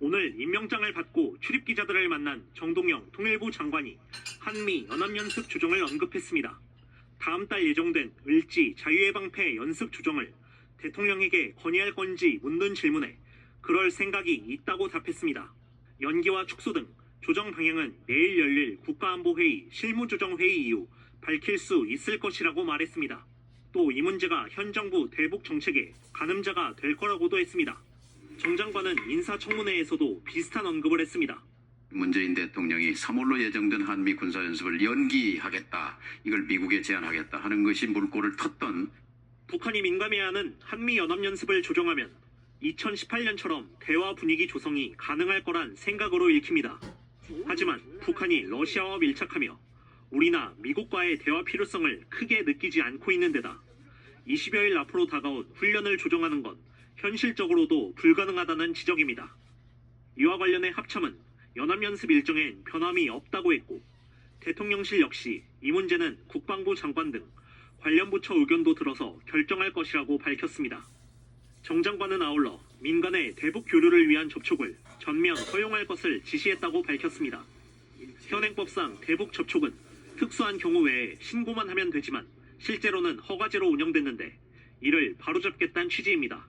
오늘 임명장을 받고 출입기자들을 만난 정동영 통일부 장관이 한미 연합연습 조정을 언급했습니다. 다음 달 예정된 을지 자유해방패 연습 조정을 대통령에게 건의할 건지 묻는 질문에 그럴 생각이 있다고 답했습니다. 연기와 축소 등 조정 방향은 내일 열릴 국가안보회의 실무조정회의 이후 밝힐 수 있을 것이라고 말했습니다. 또 이 문제가 현 정부 대북 정책의 가늠자가 될 거라고도 했습니다. 정 장관은 인사청문회에서도 비슷한 언급을 했습니다. 문재인 대통령이 3월로 예정된 한미 군사연습을 연기하겠다, 이걸 미국에 제안하겠다 하는 것이 물꼬를 텄던 북한이 민감해하는 한미연합연습을 조정하면 2018년처럼 대화 분위기 조성이 가능할 거란 생각으로 읽힙니다. 하지만 북한이 러시아와 밀착하며 우리나 미국과의 대화 필요성을 크게 느끼지 않고 있는 데다 20여일 앞으로 다가온 훈련을 조정하는 건 현실적으로도 불가능하다는 지적입니다. 이와 관련해 합참은 연합연습 일정엔 변함이 없다고 했고 대통령실 역시 이 문제는 국방부 장관 등 관련 부처 의견도 들어서 결정할 것이라고 밝혔습니다. 정 장관은 아울러 민간의 대북 교류를 위한 접촉을 전면 허용할 것을 지시했다고 밝혔습니다. 현행법상 대북 접촉은 특수한 경우 외에 신고만 하면 되지만 실제로는 허가제로 운영됐는데 이를 바로잡겠다는 취지입니다.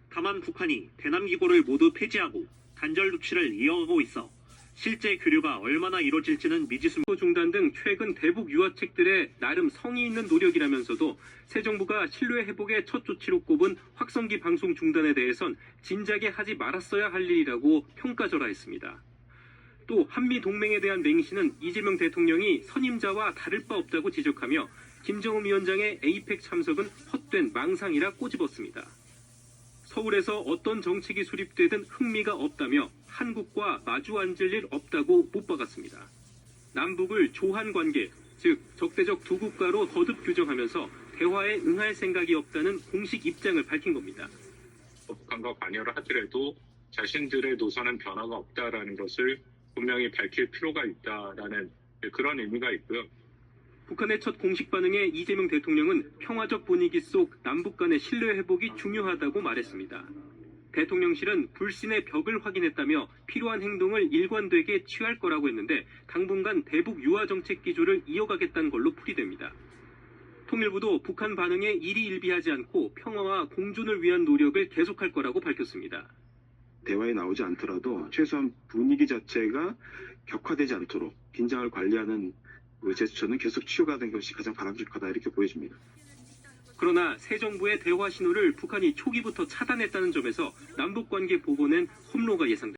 다만 북한이 대남기고를 모두 폐지하고 단절 조치를 이어가고 있어 실제 교류가 얼마나 이뤄질지는 미지수입니다. 중단 등 최근 대북 유화책들의 나름 성의 있는 노력이라면서도 새 정부가 신뢰 회복의 첫 조치로 꼽은 확성기 방송 중단에 대해선 진작에 하지 말았어야 할 일이라고 평가절하했습니다. 또 한미 동맹에 대한 맹신은 이재명 대통령이 선임자와 다를 바 없다고 지적하며 김정은 위원장의 에이펙 참석은 헛된 망상이라 꼬집었습니다. 서울에서 어떤 정책이 수립되든 흥미가 없다며 한국과 마주 앉을 일 없다고 못 박았습니다. 남북을 조한 관계, 즉 적대적 두 국가로 거듭 규정하면서 대화에 응할 생각이 없다는 공식 입장을 밝힌 겁니다. 북한과 관여를 하더라도 자신들의 노선은 변화가 없다라는 것을 분명히 밝힐 필요가 있다라는 그런 의미가 있고요. 북한의 첫 공식 반응에 이재명 대통령은 평화적 분위기 속 남북 간의 신뢰 회복이 중요하다고 말했습니다. 대통령실은 불신의 벽을 확인했다며 필요한 행동을 일관되게 취할 거라고 했는데 당분간 대북 유화 정책 기조를 이어가겠다는 걸로 풀이됩니다. 통일부도 북한 반응에 일희일비하지 않고 평화와 공존을 위한 노력을 계속할 거라고 밝혔습니다. 대화에 나오지 않더라도 최소한 분위기 자체가 격화되지 않도록 긴장을 관리하는 제스처는 계속 취하는 것이 가장 바람직하다 이렇게 보여집니다. 그러나 새 정부의 대화 신호를 북한이 초기부터 차단했다는 점에서 남북관계 복원엔 험로가 예상됩니다.